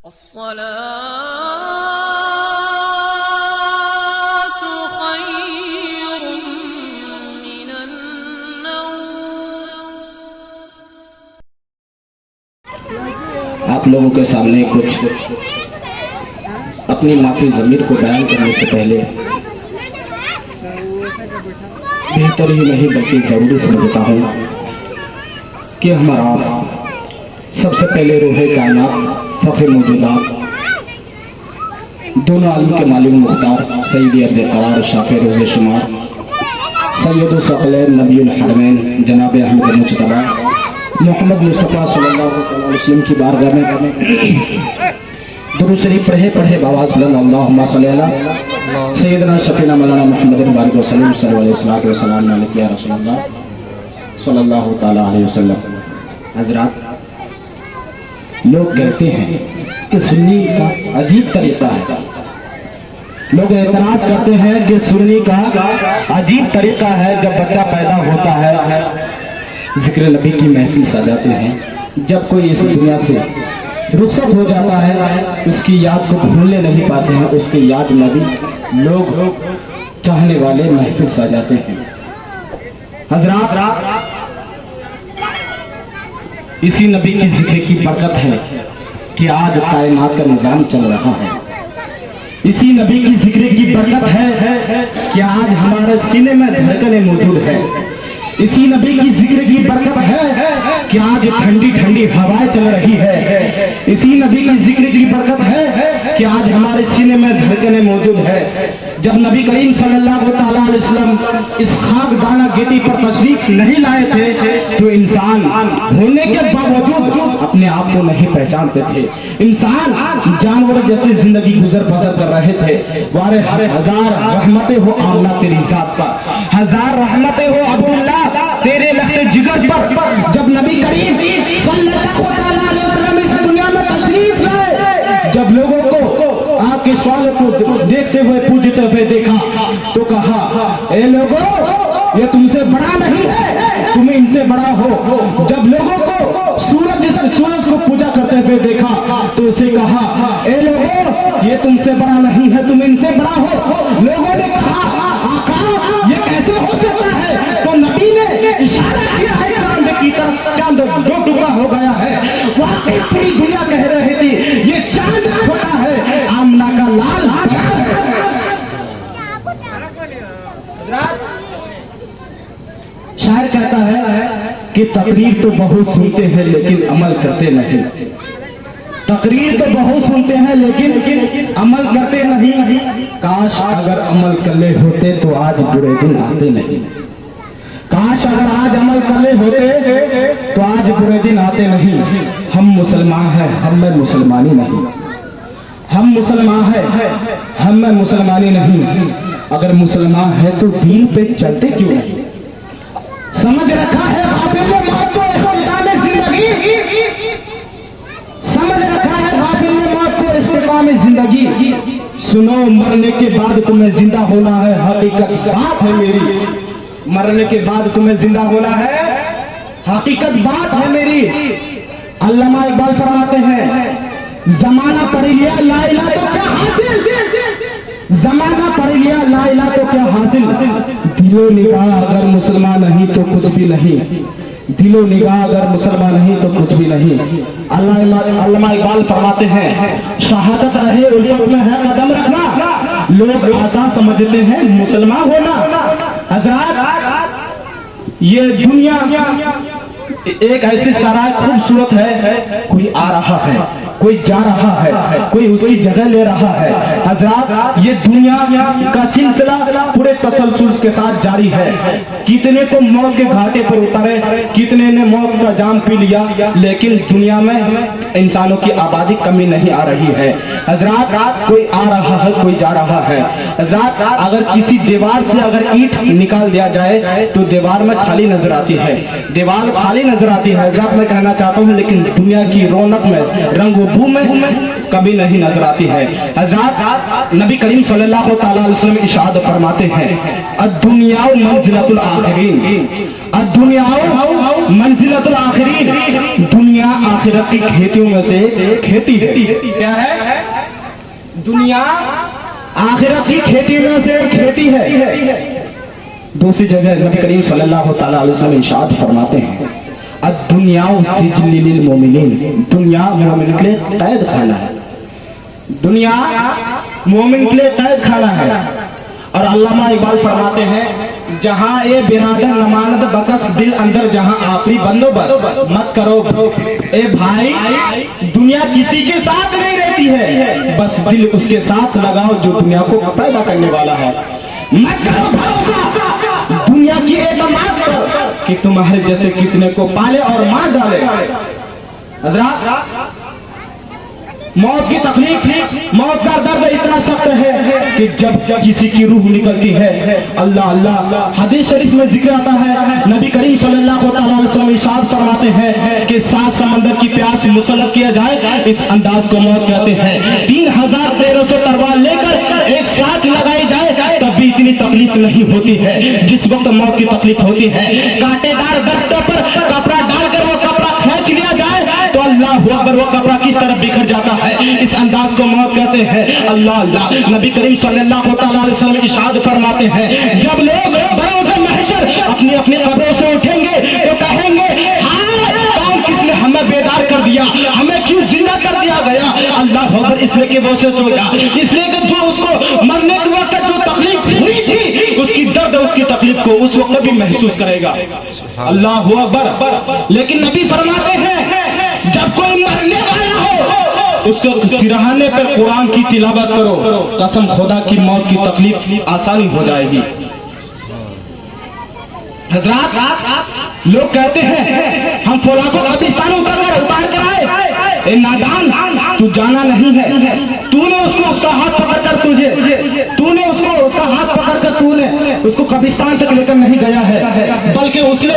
الصلاة خير من النوم. آپ لوگوں کے سامنے کچھ اپنی معافی ضمیر کو بیان کرنے سے پہلے بہتر ہی نہیں بلکہ ضروری سمجھتا ہوں کہ ہمارا سب سے پہلے روح کائنات فخر موجودات دونوں عالم کے مالک مختار سیدی عبد قرار شافع روز شمار سید الثقلین نبی الحرمین جناب احمد مجتبی محمد مصطفیٰ صلی اللہ علیہ وسلم کی بارگاہ میں درود شریف پڑھے بآواز بلند اللہم صلی اللہ سیدنا شفینا مولانا محمد بارک وسلم صلی اللہ علیہ وسلم علیہ رسول اللہ صلی اللہ تعالی علیہ وسلم. حضرات، لوگ کہتے ہیں کہ سنی کا عجیب طریقہ ہے. لوگ اعتراض کرتے ہیں کہ سنی کا عجیب طریقہ ہے. جب بچہ پیدا ہوتا ہے ذکر نبی کی محفل سجاتے ہیں. جب کوئی اس دنیا سے رخصت ہو جاتا ہے اس کی یاد کو بھولنے نہیں پاتے ہیں. اس کی یاد نبی لوگ چاہنے والے محفل سجاتے ہیں. حضرات، اسی نبی کی ذکر کی برکت ہے کہ آج کائنات کا نظام چل رہا ہے. اسی نبی کی ذکر کی برکت ہے کہ آج ہمارے سینے میں دھڑکنیں موجود ہے. اسی نبی کی ذکر کی برکت ہے کہ آج ٹھنڈی ٹھنڈی ہوائیں چل رہی ہے. اسی نبی کی ذکر کی برکت ہے کہ آج ہمارے سینے میں دھڑکنیں موجود ہے. جب نبی کریم صلی اللہ علیہ وسلم اس خاک دانہ گیٹی پر تشریف نہیں لائے تھے تو انسان ہونے کے باوجود اپنے آپ کو نہیں پہچانتے تھے. انسان جانور جیسے زندگی گزر بسر کر رہے تھے. وارے ہزار رحمتیں ہو آمنہ تیری ذات پر، ہزار رحمتیں ہو ابو اللہ تیرے لخت جگر پر. جب نبی کریم صلی اللہ علیہ وسلم اس دنیا میں تشریف لائے، جب لوگوں کو آپ کے سوال کو دیکھتے ہوئے پوجتے ہوئے دیکھا تو کہا اے لوگوں یہ تم سے بڑا نہیں ہے، تم ان سے بڑا ہو. جب لوگوں کو سورج کو پوجا کرتے ہوئے دیکھا تو اسے کہا اے لوگوں یہ تم سے بڑا نہیں ہے، تم ان سے بڑا ہو. لوگوں نے کہا آقا یہ کیسے ہو سکتا ہے؟ تو نبی نے اشارہ کیا ہے چاند کی طرف. چاند دو ٹکڑا ہو گیا ہے. واقعی پوری دنیا کہہ رہی تھی یہ چاند چھوٹا ہے، آمنہ کا لال ہاتھ ہے. شاعر کہتا ہے کہ تقریر تو بہت سنتے ہیں لیکن عمل کرتے نہیں. تقریر تو بہت سنتے ہیں لیکن عمل کرتے نہیں. کاش اگر عمل کر لے ہوتے تو آج برے دن آتے نہیں. کاش اگر آج عمل کر لے ہوتے تو آج برے دن آتے نہیں. ہم مسلمان ہیں، ہم میں مسلمانی نہیں. ہم مسلمان ہیں، ہم میں مسلمانی نہیں. اگر مسلمان ہے تو دین پہ چلتے کیوں نہیں؟ سمجھ رکھا ہے غافل موت کو اختتام زندگی. سمجھ رکھا ہے غافل موت کو اختتام زندگی. سنو مرنے کے بعد تمہیں زندہ ہونا ہے، حقیقت بات ہے میری. مرنے کے بعد تمہیں زندہ ہونا ہے، حقیقت بات ہے میری. علامہ اقبال فرماتے ہیں زمانہ پڑھ لیا لا الہ تو کیا حاصل، زمانہ پڑھ لیا لا الہ تو کیا حاصل. دل و نگاہ اگر مسلمان نہیں تو کچھ بھی نہیں. دل و نگاہ اگر مسلمان نہیں تو کچھ بھی نہیں. علامہ اقبال فرماتے ہیں شہادت رہے الفت میں ہے قدم رکھنا. لوگ آسان سمجھتے ہیں مسلمان ہونا. حضرات، یہ دنیا ایک ایسی سرائے خوبصورت ہے. کوئی آ رہا ہے، کوئی جا رہا ہے، کوئی اس کی جگہ لے رہا ہے. حضرات، یہ دنیا کا سلسلہ پورے تسلسل کے ساتھ جاری ہے. کتنے تو موت کے گھاٹے پر اترے، کتنے نے موت کا جام پی لیا، لیکن دنیا میں انسانوں کی آبادی کمی نہیں آ رہی ہے. حضرات، کوئی آ رہا ہے، کوئی جا رہا ہے. حضرات، اگر کسی دیوار سے اگر اینٹ نکال دیا جائے تو دیوار میں خالی نظر آتی ہے، دیوار خالی نظر آتی ہے. حضرات، میں کہنا چاہتا ہوں لیکن دنیا کی رونق میں، رنگ و بو میں کبھی نہیں نظر آتی ہے. حضرات، نبی کریم صلی اللہ علیہ وسلم ارشاد فرماتے ہیں الدنیا منزلۃ الآخرین. الدنیا मंजिलतुल आखिरीन, दुनिया आखिरत की खेतियों में से खेती है। क्या है? दुनिया आखिरत की खेती में से खेती है। दूसरी जगह नबी करीम सल्लल्लाहु तआला अलैहि वसल्लम इरशाद फरमाते हैं, दुनिया सिजनिल मोमिनीन, दुनिया मोमिन के लिए कैद खाना है। दुनिया मोमिन के लिए कैद खाना है। और अल्लामा इकबाल फरमाते हैं, जहां ये बिरादर नमानद बकस दिल अंदर जहां आखिरी बंदोबस्त मत करो। ए भाई, दुनिया किसी के साथ नहीं रहती है, बस दिल उसके साथ लगाओ जो दुनिया को पैदा करने वाला है। मत करो भरोसा दुनिया की एतमाद पर कि तुम्हारे जैसे कितने को पाले और मार डाले। हज़रात, मौत की तकलीफ, मौत का दर्द इतना सख्त है कि जब किसी की रूह निकलती है, अल्लाह अल्लाह, हदीस शरीफ में जिक्र आता है, नबी करीम सल्लल्लाहु अलैहि वसल्लम इरशाद फरमाते हैं कि 7 समंदर की प्यास मुसल्लत किया जाए, इस अंदाज को मौत कहते हैं। 3313 तलवार लेकर एक साथ लगाई जाए तब भी इतनी तकलीफ नहीं होती है जिस वक्त मौत की तकलीफ होती है। कांटेदार दरख्तों पर कपड़ा डालकर वो कपड़ा खींच लिया जाए तो अल्लाह अकबर, वो कपड़ा किस तरफ बिखर जाता है। इस अंदाज को मौत कहते हैं। अल्लाह अल्लाह, नबी करीम सल्लल्लाहु अलैहि वसल्लम इरशाद फरमाते हैं, जब लोग बरोज़ महशर अपनी अपनी कब्रों से उठेंगे तो कहेंगे, हाय कौन, किसने हमें बेदार कर दिया, हमें क्यों जिंदा कर दिया गया। अल्लाह अकबर, इसलिए कि वो से सोया, इसलिए कि जो उसको मरने के वक्त जो तकलीफ हुई थी, उसकी दर्द, उसकी तकलीफ को उस वक्त भी महसूस करेगा। अल्लाह अकबर। लेकिन नबी फरमाते हैं, जब कोई मरने वाला हो उसको सिरहाने पर कुरान की तिलावत करो, कसम खुदा की मौत की तकलीफ आसानी हो जाएगी। हज़रात, लोग कहते हैं हम फौला को कब्रिस्तान उतार कर आए। ए नादान, तू जाना नहीं है, तूने उसको उसका हाथ पकड़कर तूने उसको कब्रिस्तान तक लेकर नहीं गया है, बल्कि उसने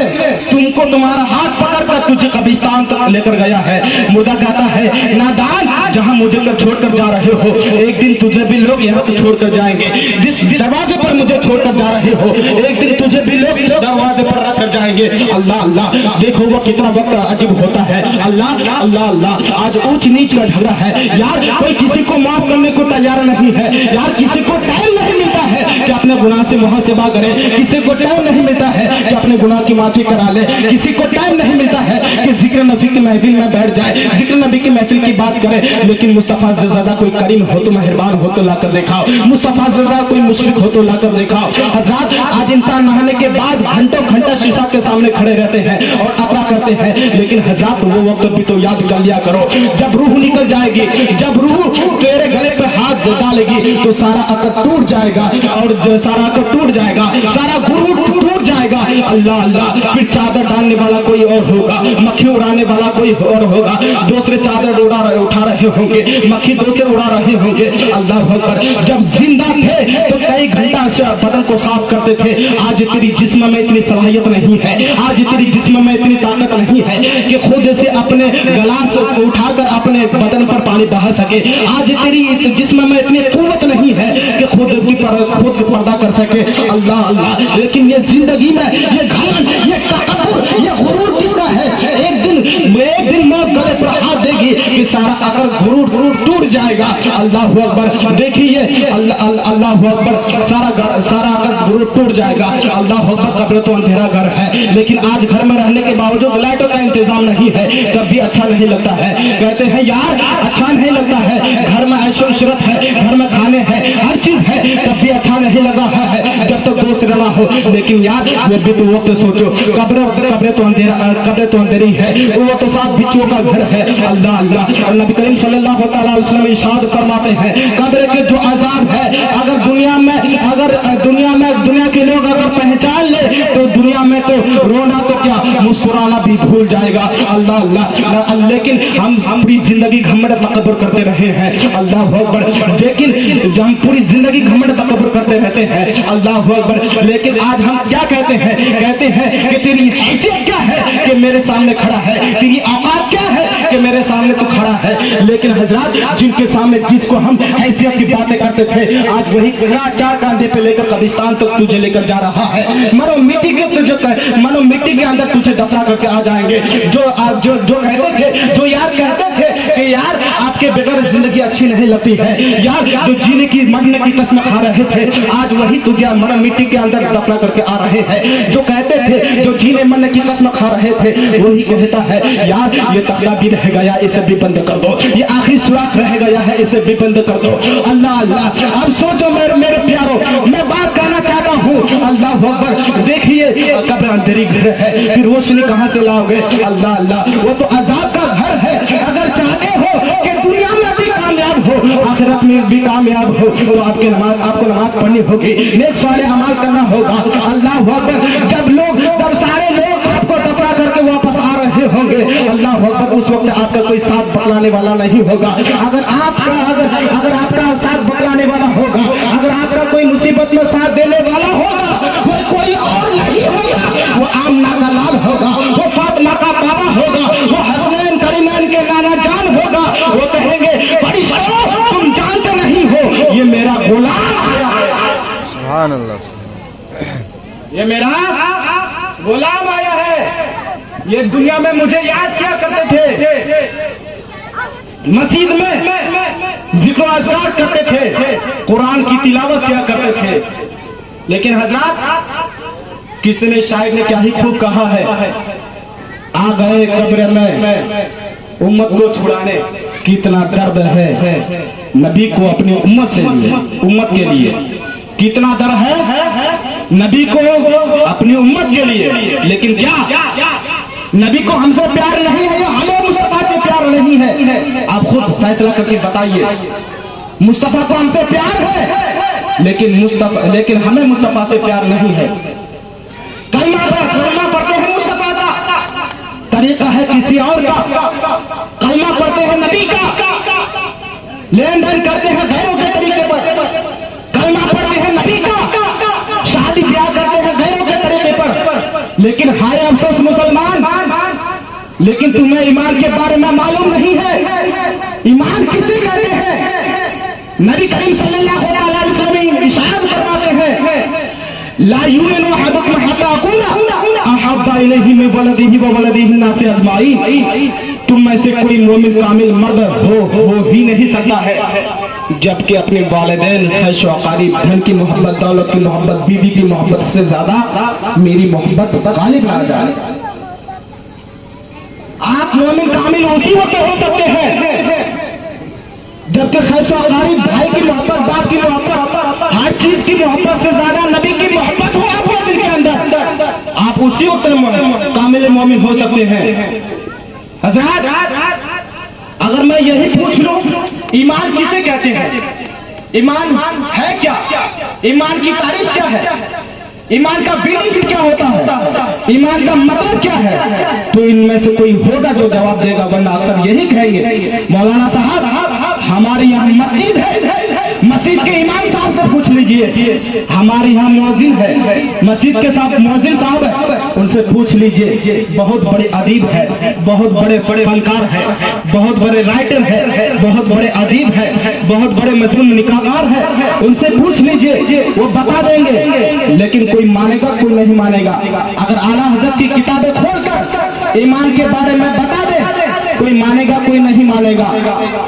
तुमको तुम्हारा हाथ पकड़कर तुझे कब्रिस्तान तक लेकर गया है। मुर्दा कहता है, नादान, जहां मुझे कर छोड़कर जा रहे हो, एक दिन तुझे भी लोग यहाँ पे छोड़कर जाएंगे। जिस दरवाजे पर मुझे छोड़कर जा रहे हो, एक दिन तुझे भी लोग इस दरवाजे पर रख कर जाएंगे। अल्लाह अल्लाह, देखो वो कितना वक्त अजीब होता है। अल्लाह अल्लाह अल्लाह, आज ऊंच नीच का झगड़ा है यार। कोई किसी को माफ करने को तैयार नहीं है यार। किसी को टाइम नहीं मिलता है कि अपने गुनाह से मुहासिबा करे, किसी को टाइम नहीं मिलता है कि अपने गुनाह की माफी करा ले, किसी को टाइम नहीं मिलता है कि जिक्र नबी की महफिल में बैठ जाए, जिक्र नबी की महफिल की बात करे। लेकिन मुस्तफा से ज्यादा कोई करीम हो तो, मेहरबान हो तो लाकर दिखाओ। मुस्तफा से ज्यादा कोई मुशरिक हो तो लाकर दिखाओ। हज़रात, आज इंसान नहाने के बाद घंटों घंटा शीशा के सामने खड़े रहते हैं और अपना करते हैं। लेकिन हज़रात, वो वक्त भी तो याद कर लिया करो जब रूह निकल जाएगी, जब रूह तेरे गले पे हाथ डालेगी तो सारा अकड़ टूट जाएगा, और जो सारा अकड़ टूट जाएगा, सारा गुरूर टूट जाएगा। अल्लाह अल्लाह, फिर चादर डालने वाला कोई और होगा, मक्खी उड़ाने वाला कोई और होगा, दूसरे चादर उठा रहे होंगे, मक्खी दूसरे उड़ा रहे होंगे। अल्लाह अकबर। जब जिंदा थे तो कई घंटा से बदन को साफ करते थे। आज तेरी जिस्म में इतनी सलाहियत नहीं है, आज तेरी जिस्म में इतनी ताकत नहीं है कि खुद से अपने गिलास को उठाकर अपने बदन पर पानी बहा सके। आज तेरी इस जिस्म में इतनी कुव्वत नहीं है कि खुद पर्दा कर सके। अल्लाह अल्लाह, लेकिन ये जिंदगी में ये घमंड, ये तकब्बुर, ये गुरूर किसका है? एक दिन मौत गले पर हाथ देगी कि सारा अगर गुरूर टूट जाएगा। अल्लाह अकबर। देखिए अल्लाह अकबर, सारा अगर गुरूर टूट जाएगा। अल्लाह अकबर। कब्र तो अंधेरा घर है, लेकिन आज घर में रहने के बावजूद लाइटों का इंतजाम नहीं है, तब भी अच्छा नहीं लगता है। कहते हैं यार अच्छा नहीं लगता है, घर में ऐशो इशरत है, घर में खाने हैं, हर चीज है, तब भी अच्छा नहीं लगा है जब तक दोस्त रहना हो। लेकिन यार वो भी तो वक्त सोचो, कब्र तो अंधेरी है, वो तो साथ बिच्छुओं का घर है। अल्लाह अल्लाह, नबी करीम सल्लल्लाहु अलैहि वसल्लम इरशाद फरमाते हैं, कब्र के जो अजाब है, अगर दुनिया के लोग अगर पहचान ले तो दुनिया में तो रोना तो क्या, मुस्कुराना भी भूल जाएगा। अल्लाह अल्लाह, लेकिन हम पूरी जिंदगी घमंड तकब्बुर करते रहे हैं। अल्लाह अकबर। लेकिन हम पूरी जिंदगी घमंड तकब्बुर करते रहते हैं। अल्लाह अकबर। लेकिन आज हम क्या कहते हैं कि तेरी हैसियत क्या है कि मेरे सामने खड़ा है, तेरी औकात क्या है कि मेरे सामने तू کھڑا ہے، لیکن حضرات جن کے سامنے جس کو ہم حیثیت کی باتیں کرتے تھے آج وہی چار کاندھے پہ لے کر قبرستان تک تجھے لے کر جا رہا ہے۔ منو مٹی کے اندر تجھے دفنا کر کے آ جائیں گے۔ جو کہتے تھے، جو یار کہتے تھے کہ یار آپ کے بغیر زندگی اچھی نہیں لگتی ہے، یار جو جینے کی مرنے کی قسم کھا رہے تھے آج وہی تجھے منو مٹی کے اندر دفنا کر کے آ رہے ہیں۔ جو کہتے تھے، جو جینے مرنے کی قسم کھا رہے تھے وہی کہتا ہے یار یہ تخلا بھی رہ گیا، اسے بھی بند کر دو، یہ آخری سوراخ رہ گیا ہے، اسے بھی بند کر دو۔ اللہ اللہ، اب سوچو میرے پیارو، میں بات کہنا چاہتا ہوں، اللہ اکبر، دیکھیے قبر اندھیری گھر ہے، پھر روشنی کہاں سے لاؤ گے؟ اللہ اللہ، وہ تو عذاب کا گھر ہے۔ اگر چاہتے ہو کہ دنیا میں بھی کامیاب ہو، آخرت میں بھی کامیاب ہو، تو آپ کو نماز پڑھنی ہوگی، نیک صالح اعمال کرنا ہوگا۔ اللہ اکبر، جب سارے لوگ آپ کو دفنا کر کے واپس آ رہے ہوں گے، اللہ اکبر، اس وقت آپ کا کوئی ساتھ بتلانے والا نہیں ہوگا۔ اگر آپ کا ساتھ بتلانے والا ہوگا، اگر آپ کا کوئی مصیبت میں ساتھ دینے والا ہوگا، وہ کوئی اور نہیں ہوگا، وہ آمنہ کا لال ہوگا، وہ فاطمہ کا بابا ہوگا، وہ حسنین کریمین کے نانا جان ہوگا۔ وہ کہیں گے فرشتوں تم جانتے نہیں ہو یہ میرا غلام آیا ہے، سبحان اللہ، یہ میرا غلام آیا ہے۔ یہ دنیا میں مجھے یاد کیا کرتے تھے، مسجد میں ذکر و اذکار کرتے تھے، قرآن کی تلاوت کیا کرتے تھے، لیکن حضرات کسی نے شاعر نے کیا ہی خوب کہا ہے، آ گئے قبر میں امت کو چھڑانے، کتنا درد ہے نبی کو اپنی امت سے لیے، امت کے لیے کتنا درد ہے نبی کو اپنی امت کے لیے، لیکن کیا نبی کو ہم سے پیار نہیں ہے یا ہمیں مصطفیٰ سے پیار نہیں ہے؟ آپ خود فیصلہ کر کے بتائیے۔ مصطفیٰ کو ہم سے پیار ہے، لیکن ہمیں مصطفیٰ سے پیار نہیں ہے۔ کلمہ پڑھتے ہیں مصطفیٰ کا، طریقہ ہے کسی اور کا، کلمہ پڑھتے ہیں نبی کا، لین دین کرتے ہیں غیروں کے طریقے پر، کلمہ پڑھتے ہیں نبی کا، شادی بیاہ کرتے ہیں غیروں کے طریقے پر، لیکن ہائے افسوس مسلمان، لیکن تمہیں ایمان کے بارے میں معلوم نہیں ہے۔ ایمان کسے کہتے ہیں؟ نبی کریم صلی اللہ علیہ وسلم ارشاد فرماتے ہیں لا یؤمن احدکم حتی اکون احب الیہ من ولدہ وولدہ الناس اجمعین، تم میں سے کوئی مومن کامل مرد ہو ہی نہیں سکتا ہے جبکہ اپنے والدین، خیش و اقارب، دھن کی محبت، دولت کی محبت، بیوی کی محبت سے زیادہ میری محبت غالب آ جائے۔ آپ مومن کامل اسی وقت ہو سکتے ہیں جبکہ خیش و اقارب، بھائی کی محبت، باپ کی محبت، ہر چیز کی محبت سے زیادہ نبی کی محبت ہو آپ کے دل کے اندر، آپ اسی وقت کامل مومن ہو سکتے ہیں۔ حضرات اگر میں یہی پوچھ لوں ایمان کسے کہتے ہیں، ایمان ہے کیا، ایمان کی تعریف کیا ہے، ایمان کا بینیفٹ کیا ہوتا ہے، ایمان کا مطلب کیا ہے، تو ان میں سے کوئی ہوگا جو جواب دے گا، ورنہ اکثر یہی کہیں گے مولانا صاحب ہمارے یہاں مسجد ہے، مسجد کے امام صاحب سے پوچھ لیجئے، ہمارے یہاں مؤذن ہے، مسجد کے ساتھ مؤذن صاحب ہے، ان سے پوچھ لیجئے، بہت بڑے ادیب ہے، بہت بڑے فنکار ہے، بہت بڑے رائٹر ہے، بہت بڑے ادیب ہے، بہت بڑے مضمون نکاحگار ہے، ان سے پوچھ لیجئے وہ بتا دیں گے، لیکن کوئی مانے گا کوئی نہیں مانے گا۔ اگر اعلیٰ حضرت کی کتابیں کھول کر ایمان کے بارے میں بتا دے کوئی مانے گا کوئی نہیں مانے گا،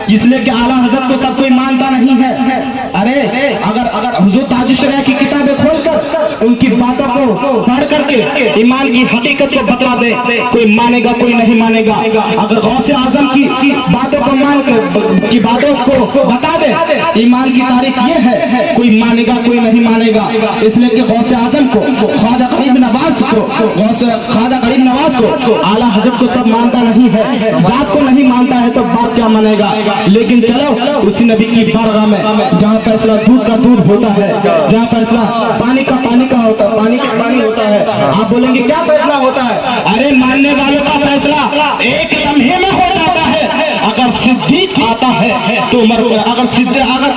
اس لیے کہ اعلیٰ حضرت کو سب کوئی مانتا نہیں ہے۔ ارے اگر حضور تاج الشریعہ کی کتابیں کھول کر ان کی باتوں کو پڑھ کر کے ایمان کی حقیقت کو بتلا دے کوئی مانے گا کوئی نہیں مانے گا۔ اگر غوث اعظم کی باتوں کو بتا دے ایمان کی تاریخ یہ ہے کوئی مانے گا کوئی نہیں مانے گا، اس لیے کہ غوث اعظم کو، خواجہ غریب نواز کو اعلیٰ حضرت کو سب مانتا نہیں ہے، ذات کو نہیں مانتا ہے تو بات کیا مانے گا۔ لیکن چلو اسی نبی کی بارگاہ میں جہاں فیصلہ دودھ کا دودھ ہوتا ہے، جہاں فیصلہ پانی کا پانی کا ہوتا ہے، پانی کا پانی ہوتا ہے، آپ بولیں گے کیا فیصلہ ہوتا ہے؟ ارے ماننے والوں کا فیصلہ ایک لمحے میں ہو جاتا ہے۔ اگر صدیق آتا ہے تو عمر، اگر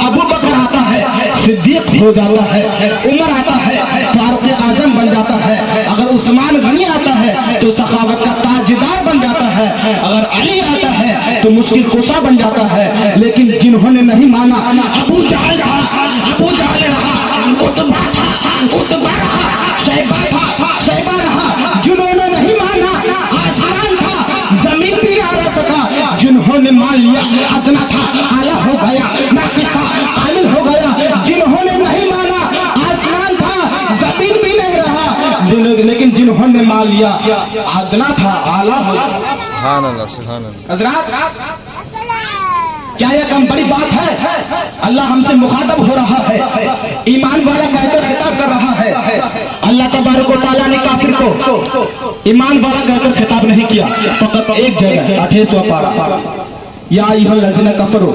ابو بکر آتا ہے صدیق ہو جاتا ہے، عمر آتا ہے فاروق फारूक आजम बन जाता है, अगर उस्मान गनी आता है तो सखावत का ताजदार बन जाता है, अगर अली आता है तो मुश्किल कुशा बन जाता है। लेकिन जिन्होंने नहीं माना, अबू जहल रहा, अबू जहल रहा, उतबा था, उतबा रहा, शैबा था, शैबा रहा, जिन्होंने नहीं माना आसमान था, जमीन भी आ रहा सका, जिन्होंने मान लिया अदना था, आला हो गया, नाकिस था, कामिल हो गया, जिन्होंने नहीं माना आसमान था, जमीन भी नहीं रहा, लेकिन जिन्होंने मान लिया अदना था, आला हो गया। सुभान अल्लाह, सुभान अल्लाह। हज़रात, क्या यह कम बड़ी बात है? अल्लाह हमसे मुखातब हो रहा है, ईमान वाला कहकर खिताब कर रहा है। अल्लाह तबारक व तआला ने काफिर को ईमान वाला कहकर खिताब नहीं किया, फकत एक जगह 28वां पारा, या अय्युहल्लज़ीना कफरू।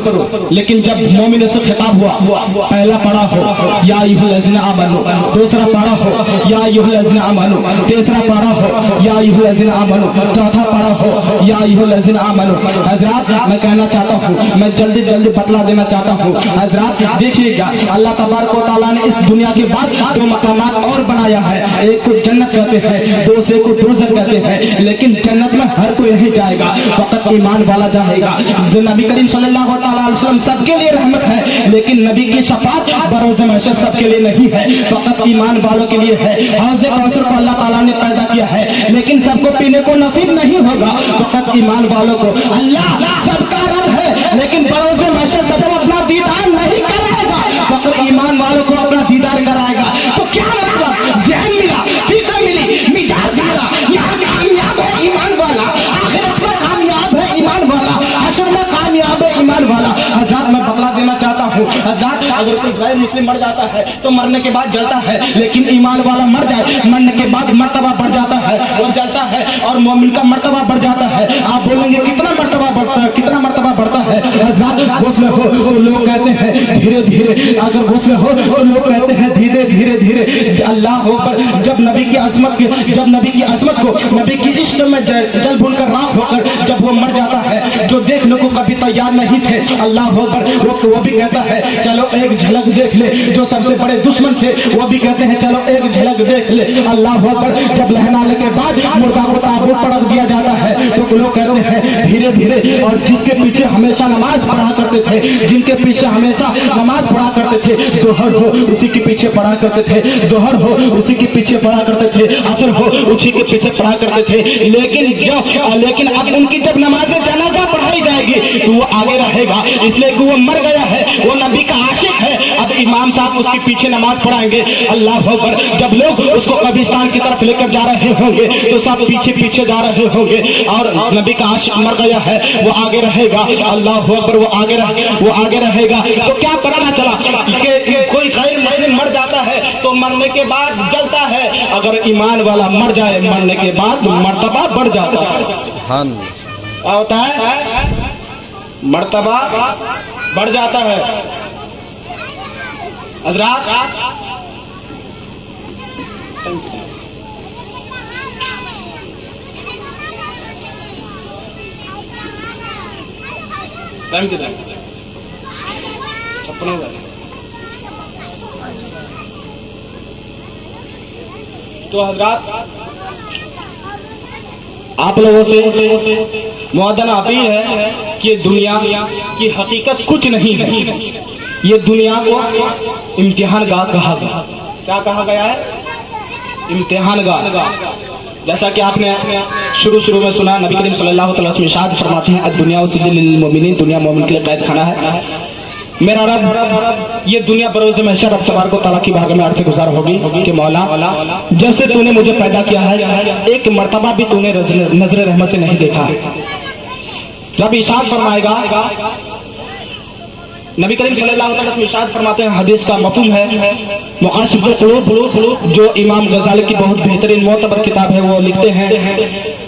लेकिन जब मोमिनों से खिताब हुआ, पहला पढ़ा हो या अय्युहल्लज़ीना आमनू, दूसरा पढ़ा हो या अय्युहल्लज़ीना आमनू, तीसरा पढ़ा हो या अय्युहल्लज़ीना आमनू, चौथा पढ़ा हो या अय्युहल्लज़ीना आमनू। हज़रात, मैं कहना चाहता हूँ, मैं जल्दी जल्दी बतला देना चाहता हूँ। हज़रात देखिएगा, अल्लाह तबारक व तआला ने इस दुनिया के बाद दो मकामात और बनाया है, एक को जन्नत कहते हैं, दूसरे को दोज़ख कहते हैं। लेकिन जन्नत में हर कोई नहीं जाएगा, फकत ईमान वाला जाएगा। जो नबी करीम सल्लल्लाहु अलैहि वसल्लम सबके लिए रहमत है, लेकिन नबी की शफाअत बरोज़ महशर सबके लिए नहीं है, फकत ईमान वालों के लिए है। हौज़ कौसर को अल्लाह ताला ने पैदा किया है, लेकिन सबको पीने को नसीब नहीं होगा, फकत ईमान वालों को। अल्लाह सबका रब है, लेकिन बरोज़ महशर सबको अपना दीदार नहीं कराएगा, फकत ईमान वालों को अपना दीदार कराएगा। तो क्या मतलब? ज़हन मिला, फिक्र मिली, मिजाज मिला, यहाँ कामयाब है ईमान वाला, आखिरत में कामयाब है ईमान वाला, हश्र में कामयाब है ईमान वाला। हज़रात, मैं बतला देना चाहता हूँ, हज़रात, अगर कोई गैर मुस्लिम मर जाता है तो मरने के बाद जलता है, लेकिन ईमान वाला मर जाए, मरने के बाद मर्तबा बढ़ जाता है, वो जलता है, और मोमिन का मर्तबा बढ़ जाता है। आप बोलेंगे कितना मर्तबा बढ़ता है, कितना मर्तबा बढ़ता है? हज़रात, गुस्ल हो वो लोग कहते हैं धीरे धीरे, अगर गुस्ल हो वो लोग कहते हैं धीरे धीरे धीरे। अल्लाह हो पर जब नबी की अज़मत को नबी की इश्क में जल भून कर राख होकर जब वो मर जाता है, जो देखने को कभी तैयार नहीं थे, अल्लाह हो पर वो भी कहता है चलो एक झलक देख ले। जो सबसे बड़े दुश्मन थे वो भी कहते हैं चलो एक झलक देख ले। अल्लाह हो पर जब लहनाने के बाद मुर्दा को ताबूत पटक दिया जाता है तो लोग कहते हैं धीरे धीरे। और जिसके पीछे हमेशा नमाज पढ़ा करते थे, जिनके पीछे हमेशा नमाज पढ़ा करते थे, जोहर हो उसी के पीछे पढ़ा करते थे, जोहर हो उसी के पीछे पढ़ा करते थे, असर हो उसी के पीछे पढ़ा करते थे। लेकिन अब उनकी जब नमाज जनाजा पढ़ाई जाएगी तो वो आगे रहेगा, इसलिए कि वो मर गया है, वो नबी का आशिक है। अब इमाम साहब उसके पीछे नमाज पढ़ाएंगे, अल्लाह अकबर। जब लोग उसको कब्रिस्तान की तरफ लेकर जा रहे होंगे तो सब पीछे पीछे जा रहे होंगे, और नबी का आशिक मर गया है, वो आगे रहेगा, अल्लाह अकबर, वो आगे रहेगा। तो क्या पता चला कि कोई गैर मुस्लिम मर जाता है तो मरने के बाद जलता है, अगर ईमान वाला मर जाए मरने के बाद मर्तबा बढ़ जाता है। क्या होता है? मर्तबा बढ़ जाता है। हज़रात, टाइम कितना है? 56 तो हज़रात, आप लोगों से मुआदन अपील है कि दुनिया की हकीकत कुछ नहीं है। ये दुनिया को इम्तिहान गाह कहा गया। क्या कहा गया है? इम्तिहान गाह। जैसा कि आपने शुरू में सुना, नबी करीम सल्लल्लाहु अलैहि वसल्लम इरशाद फरमाते हैं दुनिया सिज्जिल मोमिनीन, दुनिया मोमिन के लिए कैद खाना है। मेरा रब, ये दुनिया बरोज़ महशर रब तबारक व तआला की बारगाह में अर्ज़ से गुज़ार होगी कि मौला, जैसे तूने मुझे पैदा किया है एक मर्तबा भी तूने नजर रहमत से नहीं देखा। जब इरशाद फरमाएगा, नबी करीम सल्लल्लाहु अलैहि वसल्लम इरशाद फरमाते हैं, हदीस का मफ़हूम है मुक़ाशिफ़ुल क़ुलूब, जो इमाम गज़ाली की बहुत बेहतरीन मोतबर किताब है, वो लिखते हैं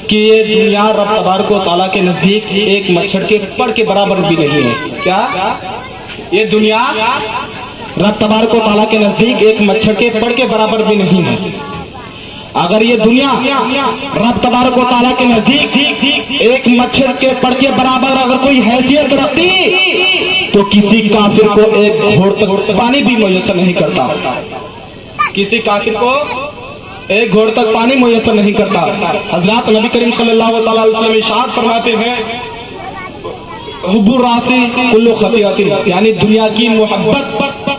कि ये दुनिया रब तबारक व तआला के नज़दीक एक मच्छर के पर के बराबर भी नहीं है। क्या? ये दुनिया रब तबारक व तआला के नज़दीक एक मच्छर के पर के बराबर भी नहीं है। अगर ये दुनिया रब तबारक व तआला के नज़दीक एक मच्छर के पर के बराबर अगर कोई हैसियत रखती तो किसी काफिर को एक घोट तक पानी भी मुयस्सर नहीं करता। किसी काफिर को ایک گھوڑ تک پانی میسر نہیں کرتا. حضرات نبی کریم صلی اللہ علیہ وسلم ارشاد فرماتے ہیں حب الراسی کل خطیئۃ، یعنی دنیا کی محبت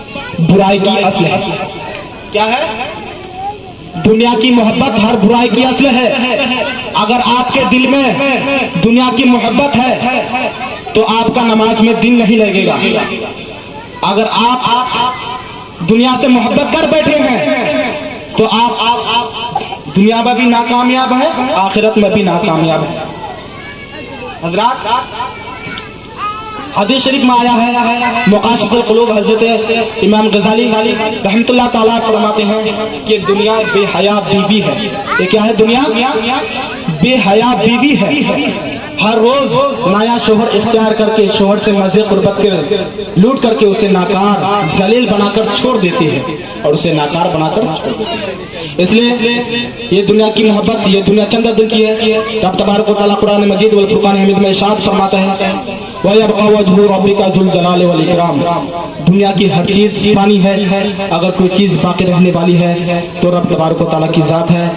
برائی کی اصل ہے. کیا ہے؟ دنیا کی محبت ہر برائی کی اصل ہے. اگر آپ کے دل میں دنیا کی محبت ہے تو آپ کا نماز میں دل نہیں لگے گا. اگر آپ دنیا سے محبت کر بیٹھے ہیں تو آپ دنیا میں بھی ناکامیاب ہے، آخرت میں بھی ناکامیاب ہے. حضرات حدیث شریف میں آیا ہے، مقاشف القلوب حضرت امام غزالی رحمۃ اللہ تعالیٰ فرماتے ہیں کہ دنیا بے حیا بیوی ہے. یہ کیا ہے؟ دنیا بے حیا بیوی ہے. ہر روز نیا شوہر اختیار کر کے شوہر سے مزے قربت کر لوٹ کر کے اسے ناکار ذلیل بنا کر چھوڑ دیتی ہے اور اسے ناکار بنا کر چھوڑ دیتی ہے. اس لیے یہ دنیا کی محبت، یہ دنیا چند دن کی ہے. رب تبارک و تعالیٰ قرآن مجید والفرقان حمید میں ارشاد فرماتا ہے وَيَبْقَى وَجْهُ رَبِّكَ ذُو الْجَلَالِ وَالْإِكْرَامِ. دنیا کی ہر چیز فانی ہے، اگر کوئی چیز باقی رہنے والی ہے تو رب تبارک و تعالیٰ کی ذات ہے.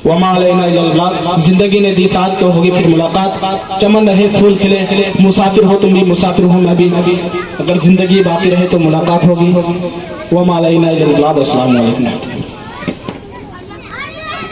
وَمَا عَلَيْنَا إِلَّا الْبَلَاغُ. زندگی نے دی ساتھ تو ہوگی پھر ملاقات. چمن رہے پھول کھلے، مسافر ہو تم بھی مسافر ہوں میں بھی، اگر زندگی باقی رہے تو ملاقات ہوگی. وَمَا عَلَيْنَا إِلَّا الْبَلَاغُ. السلام علیکم.